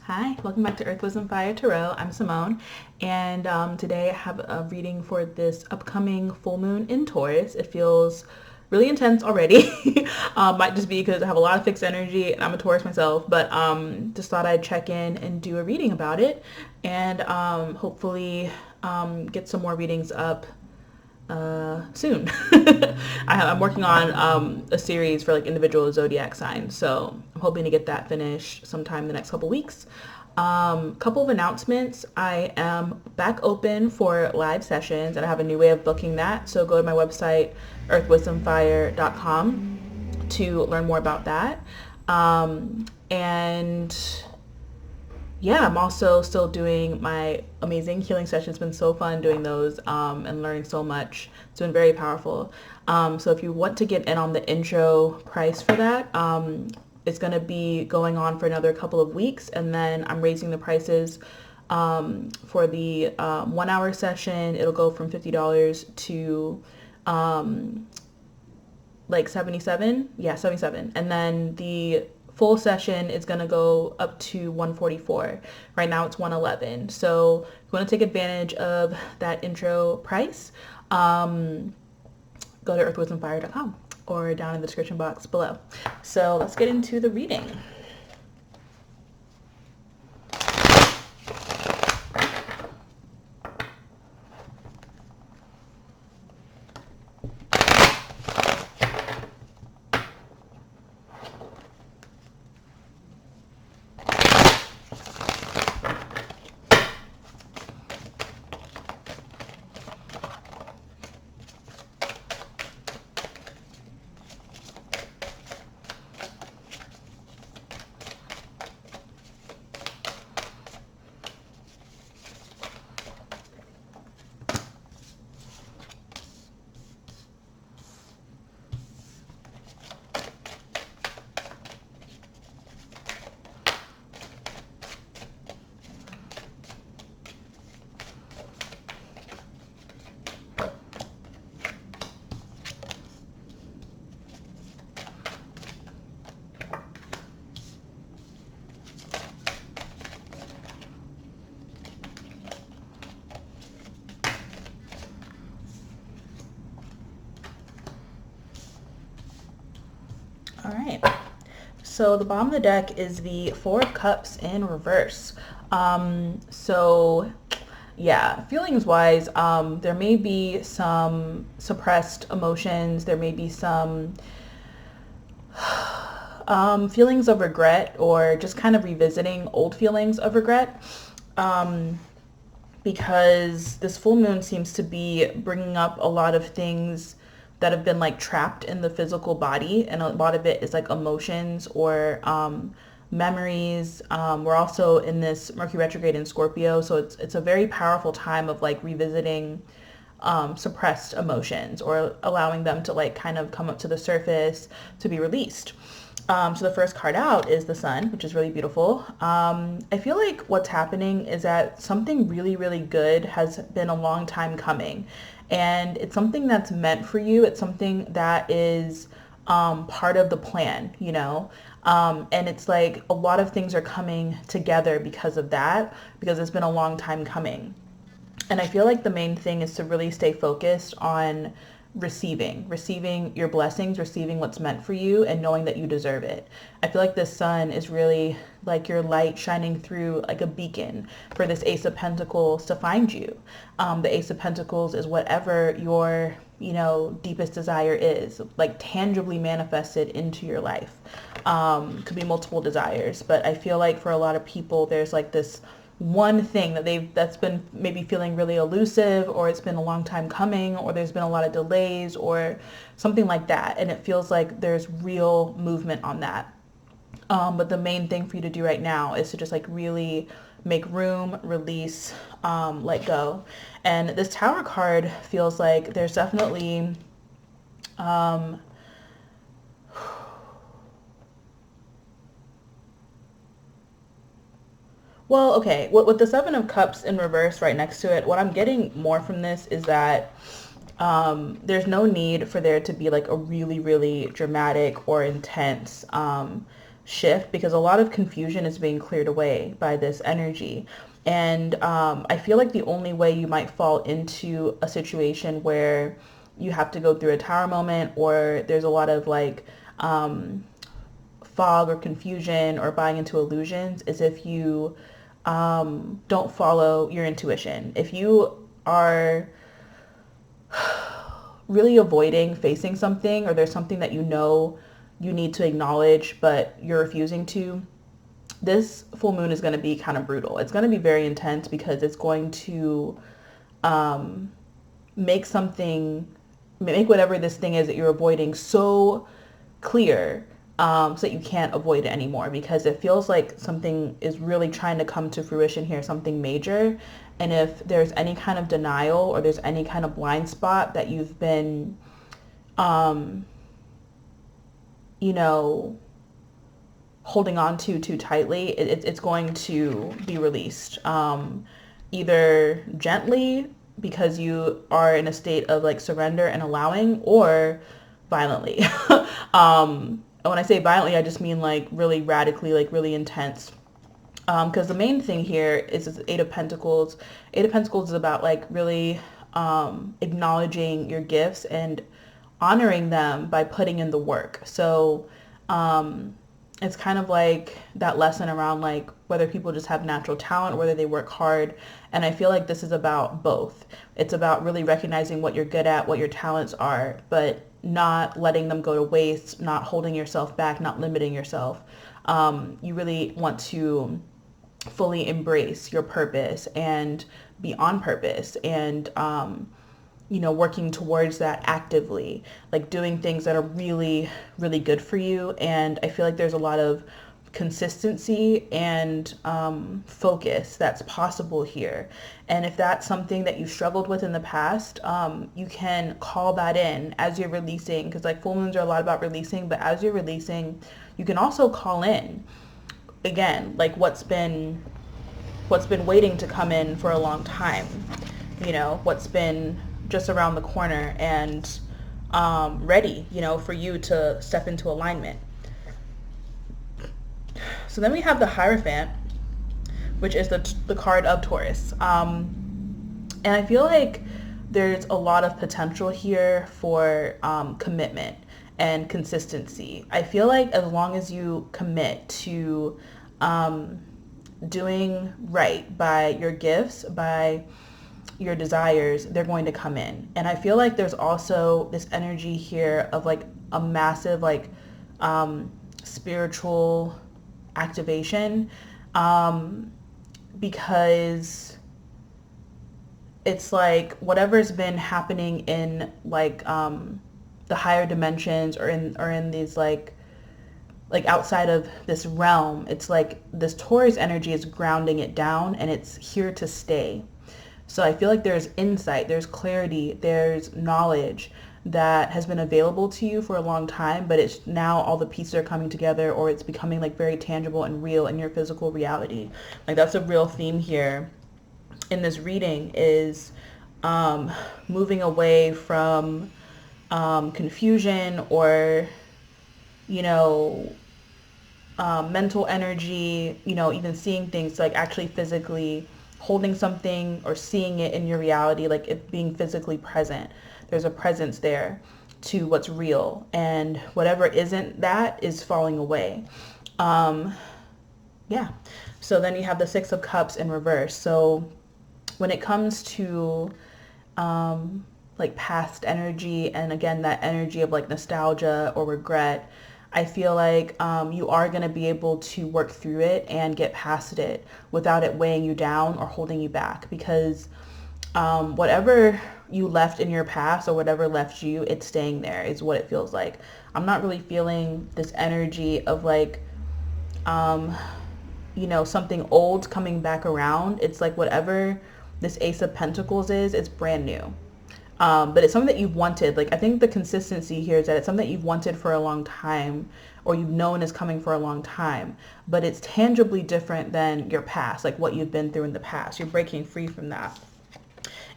Hi, welcome back to Earth Wisdom Fire Tarot. I'm Simone, and today I have a reading for this upcoming full moon in Taurus. It feels really intense already. Might just be because I have a lot of fixed energy and I'm a Taurus myself, but just thought I'd check in and do a reading about it, and hopefully get some more readings up soon. I'm working on a series for like individual zodiac signs, so I'm hoping to get that finished sometime in the next couple weeks. Couple of announcements. I am back open for live sessions and I have a new way of booking that, so go to my website earthwisdomfire.com to learn more about that. And yeah, I'm also still doing my amazing healing sessions. It's been so fun doing those and learning so much. It's been very powerful. So if you want to get in on the intro price for that, it's going to be going on for another couple of weeks. And then I'm raising the prices for the 1 hour session. It'll go from $50 to like 77. Yeah, 77. And then the full session is going to go up to 144. Right now it's 111. So if you want to take advantage of that intro price, go to earthwisdomfire.com or down in the description box below. So let's get into the reading. All right. So the bottom of the deck is the Four of Cups in reverse. So yeah, feelings wise, there may be some suppressed emotions. There may be some feelings of regret or just kind of revisiting old feelings of regret. Because this full moon seems to be bringing up a lot of things that have been like trapped in the physical body, and a lot of it is like emotions or memories. We're also in this Mercury retrograde in Scorpio, so it's a very powerful time of like revisiting suppressed emotions or allowing them to like kind of come up to the surface to be released. So the first card out is the Sun, which is really beautiful. I feel like what's happening is that something really, really good has been a long time coming. And it's something that's meant for you. It's something that is part of the plan, you know? And it's like a lot of things are coming together because of that, because it's been a long time coming. And I feel like the main thing is to really stay focused on receiving your blessings, receiving what's meant for you, and knowing that you deserve it. I feel like this Sun is really like your light shining through like a beacon for this Ace of Pentacles to find you. The Ace of Pentacles is whatever your, deepest desire is, like tangibly manifested into your life. Could be multiple desires, but I feel like for a lot of people, there's like this one thing that's been maybe feeling really elusive, or it's been a long time coming, or there's been a lot of delays or something like that, and it feels like there's real movement on that. But the main thing for you to do right now is to just like really make room, release, let go. And this Tower card feels like there's definitely well, okay, with the Seven of Cups in reverse right next to it, what I'm getting more from this is that there's no need for there to be like a really, really dramatic or intense shift, because a lot of confusion is being cleared away by this energy. And I feel like the only way you might fall into a situation where you have to go through a tower moment, or there's a lot of like fog or confusion or buying into illusions, is if you don't follow your intuition. If you are really avoiding facing something, or there's something that you know you need to acknowledge but you're refusing to, this full moon is going to be kind of brutal. It's going to be very intense, because it's going to make whatever this thing is that you're avoiding so clear, so that you can't avoid it anymore, because it feels like something is really trying to come to fruition here, something major. And if there's any kind of denial, or there's any kind of blind spot that you've been, you know, holding on to too tightly, it's going to be released, either gently, because you are in a state of like surrender and allowing, or violently. When I say violently, I just mean like really radically, like really intense. Because the main thing here is Eight of Pentacles. Eight of Pentacles is about like really acknowledging your gifts and honoring them by putting in the work. So it's kind of like that lesson around like whether people just have natural talent, or whether they work hard. And I feel like this is about both. It's about really recognizing what you're good at, what your talents are, but not letting them go to waste, not holding yourself back, not limiting yourself. You really want to fully embrace your purpose and be on purpose, and you know, working towards that actively, like doing things that are really, really good for you. And I feel like there's a lot of consistency and focus that's possible here. And if that's something that you struggled with in the past, you can call that in as you're releasing, because like full moons are a lot about releasing, but as you're releasing, you can also call in again, like what's been waiting to come in for a long time, you know, what's been just around the corner and ready, you know, for you to step into alignment. So then we have the Hierophant, which is the card of Taurus. And I feel like there's a lot of potential here for commitment and consistency. I feel like as long as you commit to doing right by your gifts, by your desires, they're going to come in. And I feel like there's also this energy here of like a massive like spiritual activation, because it's like whatever's been happening in like the higher dimensions, or in these like outside of this realm, it's like this Taurus energy is grounding it down, and it's here to stay. So I feel like there's insight, there's clarity, there's knowledge that has been available to you for a long time, but it's now all the pieces are coming together, or it's becoming like very tangible and real in your physical reality. Like that's a real theme here in this reading, is moving away from confusion, or, you know, mental energy, you know, even seeing things, like actually physically holding something or seeing it in your reality, like it being physically present. There's a presence there to what's real, and whatever isn't that is falling away. Yeah. So then you have the Six of Cups in reverse. So when it comes to like past energy, and again, that energy of like nostalgia or regret, I feel like you are going to be able to work through it and get past it without it weighing you down or holding you back, because whatever you left in your past, or whatever left you, it's staying there, is what it feels like. I'm not really feeling this energy of like, you know, something old coming back around. It's like whatever this Ace of Pentacles is, it's brand new. But it's something that you've wanted. Like, I think the consistency here is that it's something that you've wanted for a long time, or you've known is coming for a long time, but it's tangibly different than your past, like what you've been through in the past. You're breaking free from that.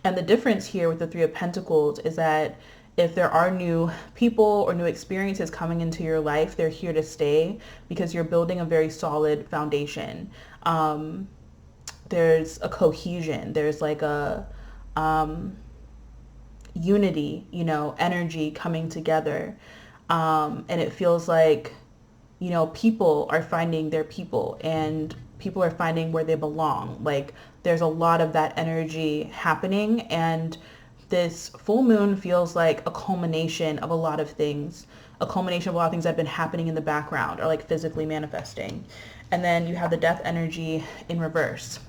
And the difference here with the Three of Pentacles is that if there are new people or new experiences coming into your life, they're here to stay because you're building a very solid foundation. There's a cohesion. There's like a unity, you know, energy coming together. And it feels like, you know, people are finding their people and people are finding where they belong. Like there's a lot of that energy happening, and this full moon feels like a culmination of a lot of things, a culmination of a lot of things that have been happening in the background or like physically manifesting. And then you have the death energy in reverse.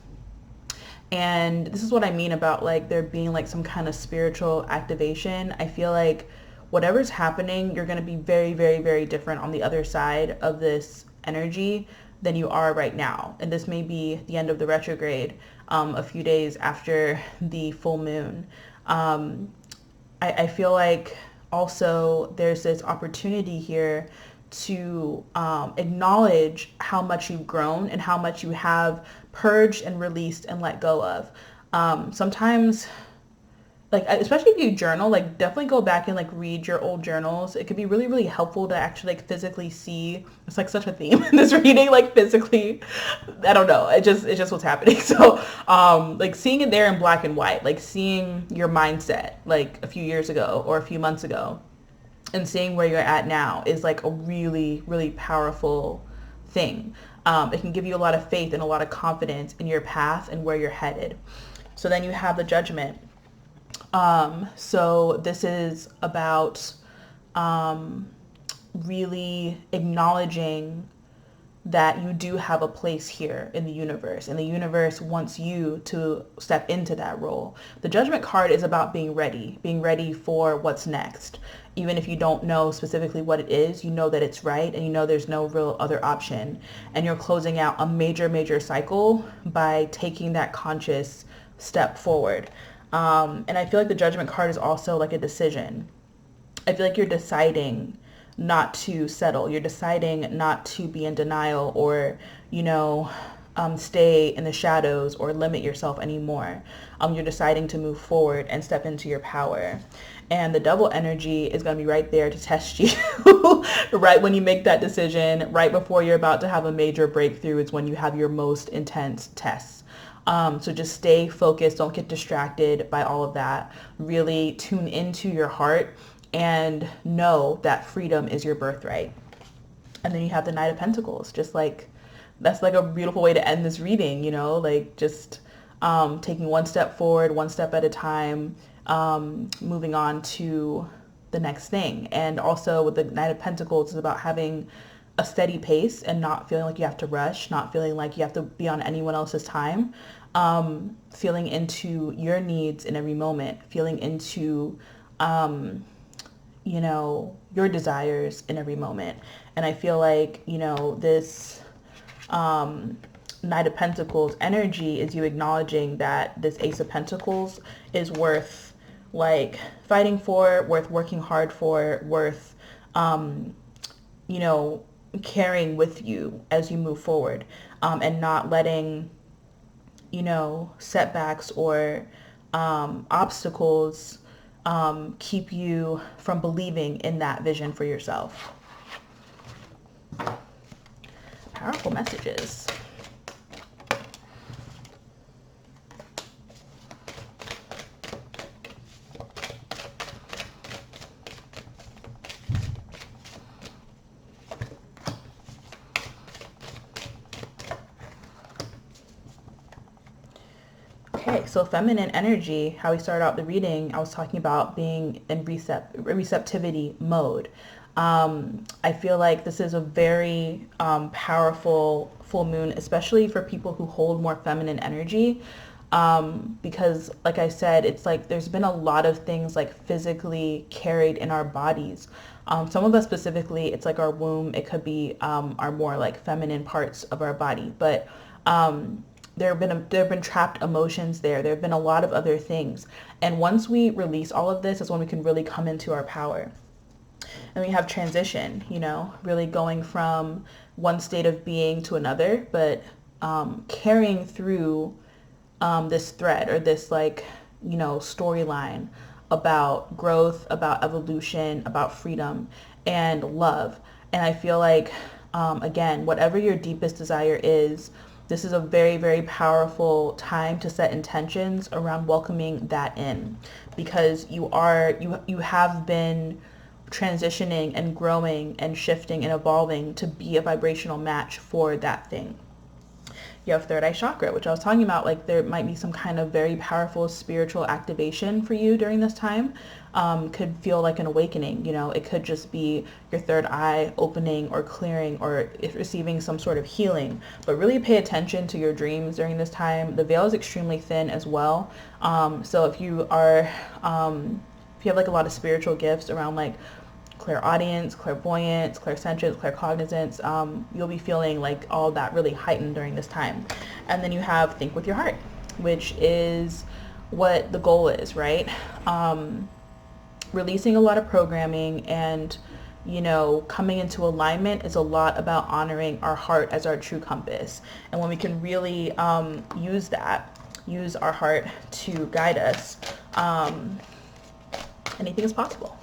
And this is what I mean about like there being like some kind of spiritual activation. I feel like whatever's happening, you're going to be very, very, very different on the other side of this energy than you are right now. And this may be the end of the retrograde, a few days after the full moon. I feel like also there's this opportunity here to acknowledge how much you've grown and how much you have purged and released and let go of. Sometimes, like, especially if you journal, like definitely go back and like read your old journals. It could be really, really helpful to actually like physically see. It's like such a theme in this reading, like physically, I don't know. It's just what's happening. So, like seeing it there in black and white, like seeing your mindset like a few years ago or a few months ago and seeing where you're at now is like a really, really powerful thing. It can give you a lot of faith and a lot of confidence in your path and where you're headed. So then you have the Judgment. So this is about really acknowledging that you do have a place here in the universe, and the universe wants you to step into that role. The Judgment card is about being ready for what's next. Even if you don't know specifically what it is, you know that it's right, and you know there's no real other option. And you're closing out a major, major cycle by taking that conscious step forward. And I feel like the Judgment card is also like a decision. I feel like you're deciding not to settle. You're deciding not to be in denial or, you know, stay in the shadows or limit yourself anymore. You're deciding to move forward and step into your power. And the Devil energy is going to be right there to test you right when you make that decision, right before you're about to have a major breakthrough is when you have your most intense tests. So just stay focused. Don't get distracted by all of that. Really tune into your heart and know that freedom is your birthright. And then you have the Knight of Pentacles. Just like, that's like a beautiful way to end this reading, you know, like just taking one step forward, one step at a time, moving on to the next thing. And also with the Knight of Pentacles, it's about having a steady pace and not feeling like you have to rush, not feeling like you have to be on anyone else's time, feeling into your needs in every moment, feeling into, you know, your desires in every moment. And I feel like, you know, this Knight of Pentacles energy is you acknowledging that this Ace of Pentacles is worth like fighting for, worth working hard for, worth, you know, carrying with you as you move forward, and not letting, you know, setbacks or obstacles keep you from believing in that vision for yourself. Powerful messages. Okay, so feminine energy, how we started out the reading, I was talking about being in receptivity mode. I feel like this is a very powerful full moon, especially for people who hold more feminine energy. Because like I said, it's like there's been a lot of things like physically carried in our bodies. Some of us specifically, it's like our womb. It could be our more like feminine parts of our body. But there have been trapped emotions there. There have been a lot of other things. And once we release all of this is when we can really come into our power. And we have transition, you know, really going from one state of being to another, but carrying through this thread or this like, you know, storyline about growth, about evolution, about freedom and love. And I feel like, again, whatever your deepest desire is, this is a very, very powerful time to set intentions around welcoming that in, because you have been transitioning and growing and shifting and evolving to be a vibrational match for that thing. You have third eye chakra, which I was talking about, like there might be some kind of very powerful spiritual activation for you during this time. Could feel like an awakening, you know, it could just be your third eye opening or clearing, or receiving some sort of healing. But really pay attention to your dreams during this time. The veil is extremely thin as well. So if you are, if you have like a lot of spiritual gifts around like clairaudience, clairvoyance, clairsentience, claircognizance, you'll be feeling like all that really heightened during this time. And then you have think with your heart, which is what the goal is, right? Releasing a lot of programming and, you know, coming into alignment is a lot about honoring our heart as our true compass. And when we can really use our heart to guide us, anything is possible.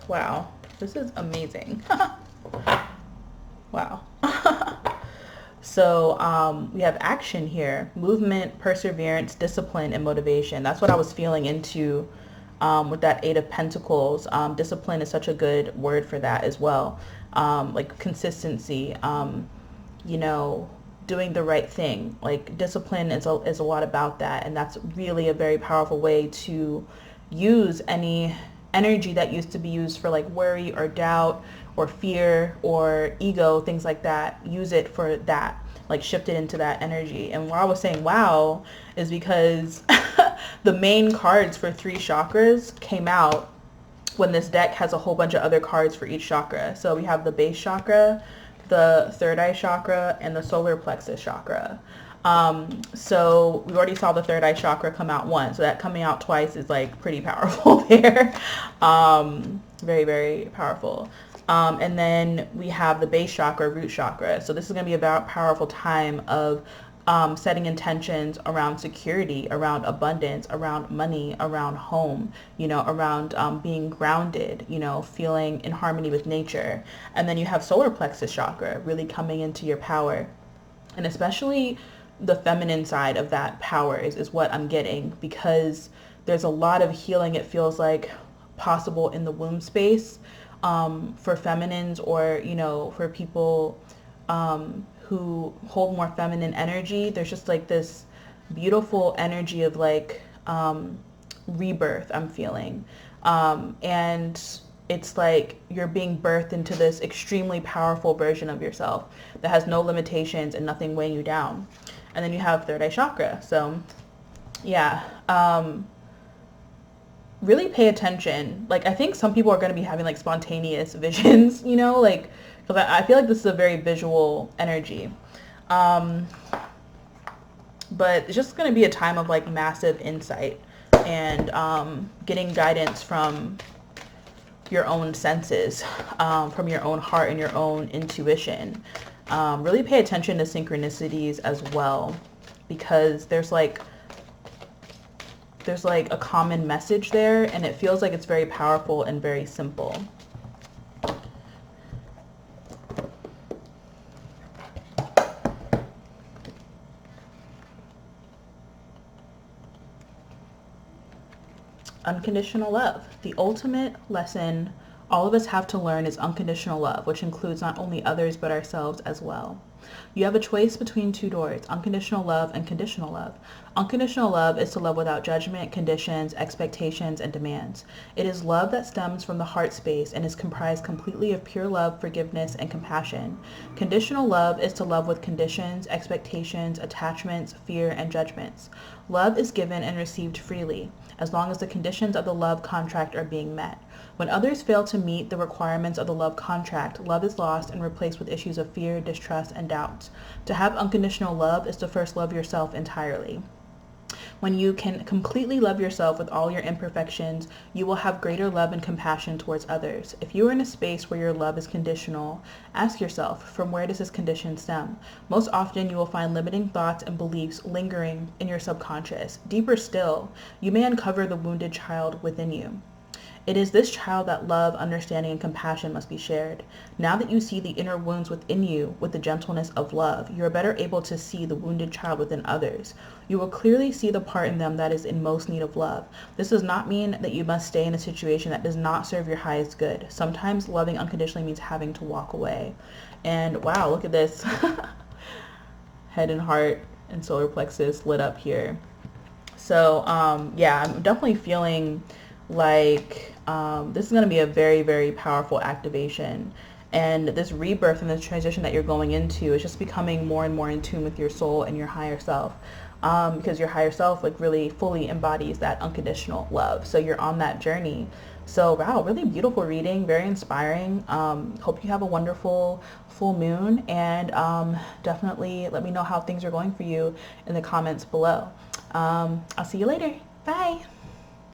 Wow, this is amazing. Wow. So we have action here, movement, perseverance, discipline, and motivation. That's what I was feeling into with that Eight of Pentacles. Discipline is such a good word for that as well. Like consistency, you know, doing the right thing. Like discipline is a lot about that. And that's really a very powerful way to use any energy that used to be used for like worry or doubt or fear or ego, things like that. Use it for that, like shift it into that energy. And why I was saying wow is because the main cards for 3 chakras came out when this deck has a whole bunch of other cards for each chakra. So we have the base chakra, the third eye chakra, and the solar plexus chakra. So we already saw the third eye chakra come out once, so that coming out twice is like pretty powerful there. Very, very powerful. And then we have the base chakra, root chakra. So this is going to be a powerful time of setting intentions around security, around abundance, around money, around home, you know, around being grounded, you know, feeling in harmony with nature. And then you have solar plexus chakra really coming into your power. And especially the feminine side of that power is what I'm getting, because there's a lot of healing, it feels like, possible in the womb space for feminines, or, you know, for people who hold more feminine energy. There's just like this beautiful energy of like rebirth I'm feeling. And it's like you're being birthed into this extremely powerful version of yourself that has no limitations and nothing weighing you down. And then you have third eye chakra. So yeah, really pay attention. Like I think some people are going to be having like spontaneous visions, you know, like, because I feel like this is a very visual energy. But it's just going to be a time of like massive insight and getting guidance from your own senses, from your own heart and your own intuition. Really pay attention to synchronicities as well, because there's like a common message there, and it feels like it's very powerful and very simple. Unconditional love. The ultimate lesson all of us have to learn is unconditional love, which includes not only others but ourselves as well. You have a choice between 2 doors, unconditional love and conditional love. Unconditional love is to love without judgment, conditions, expectations, and demands. It is love that stems from the heart space and is comprised completely of pure love, forgiveness, and compassion. Conditional love is to love with conditions, expectations, attachments, fear, and judgments. Love is given and received freely, as long as the conditions of the love contract are being met. When others fail to meet the requirements of the love contract, love is lost and replaced with issues of fear, distrust, and doubt. To have unconditional love is to first love yourself entirely. When you can completely love yourself with all your imperfections, you will have greater love and compassion towards others. If you are in a space where your love is conditional, ask yourself, from where does this condition stem? Most often, you will find limiting thoughts and beliefs lingering in your subconscious. Deeper still, you may uncover the wounded child within you. It is this child that love, understanding, and compassion must be shared. Now that you see the inner wounds within you with the gentleness of love, you are better able to see the wounded child within others. You will clearly see the part in them that is in most need of love. This does not mean that you must stay in a situation that does not serve your highest good. Sometimes loving unconditionally means having to walk away. And wow, look at this. Head and heart and solar plexus lit up here. So yeah, I'm definitely feeling like this is going to be a very, very powerful activation. And this rebirth and this transition that you're going into is just becoming more and more in tune with your soul and your higher self. Because your higher self like really fully embodies that unconditional love. So you're on that journey. So wow, really beautiful reading, very inspiring. Hope you have a wonderful full moon, and definitely let me know how things are going for you in the comments below. I'll see you later. Bye.